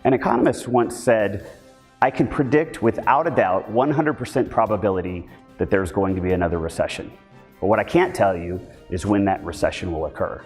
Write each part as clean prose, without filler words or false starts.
An economist once said, "I can predict without a doubt 100% probability that there's going to be another recession. But what I can't tell you is when that recession will occur."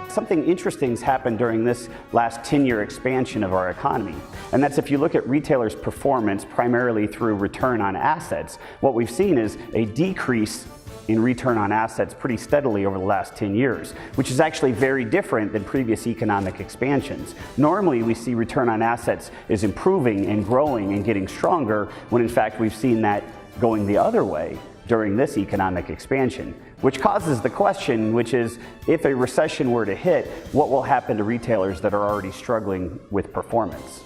Something interesting has happened during this last 10-year expansion of our economy. And that's if you look at retailers' performance primarily through return on assets, what we've seen is a decrease in return on assets pretty steadily over the last 10 years, which is actually very different than previous economic expansions. Normally, we see return on assets is improving and growing and getting stronger, when in fact we've seen that going the other way during this economic expansion, which causes the question, which is, if a recession were to hit, what will happen to retailers that are already struggling with performance?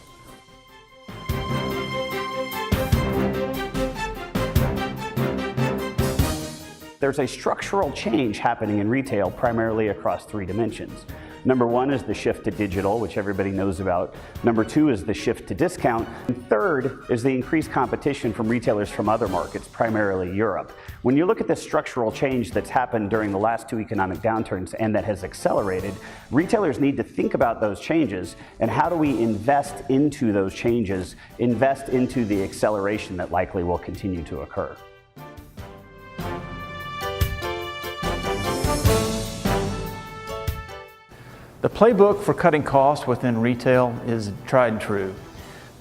There's a structural change happening in retail primarily across three dimensions. Number one is the shift to digital, which everybody knows about. Number two is the shift to discount. And third is the increased competition from retailers from other markets, primarily Europe. When you look at the structural change that's happened during the last two economic downturns and that has accelerated, retailers need to think about those changes and how do we invest into those changes, invest into the acceleration that likely will continue to occur. The playbook for cutting costs within retail is tried and true.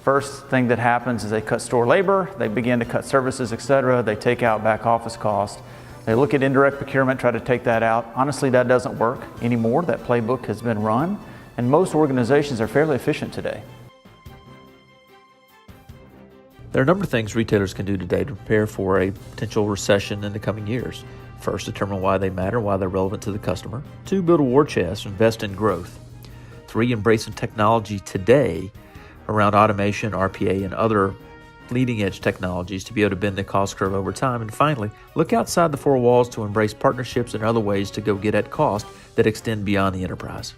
First thing that happens is they cut store labor, they begin to cut services, etc. They take out back office costs. They look at indirect procurement, try to take that out. Honestly, that doesn't work anymore. That playbook has been run, and most organizations are fairly efficient today. There are a number of things retailers can do today to prepare for a potential recession in the coming years. First, determine why they matter, why they're relevant to the customer. 2, build a war chest, invest in growth. 3, embracing technology today around automation, RPA, and other leading-edge technologies to be able to bend the cost curve over time. And finally, look outside the four walls to embrace partnerships and other ways to go get at cost that extend beyond the enterprise.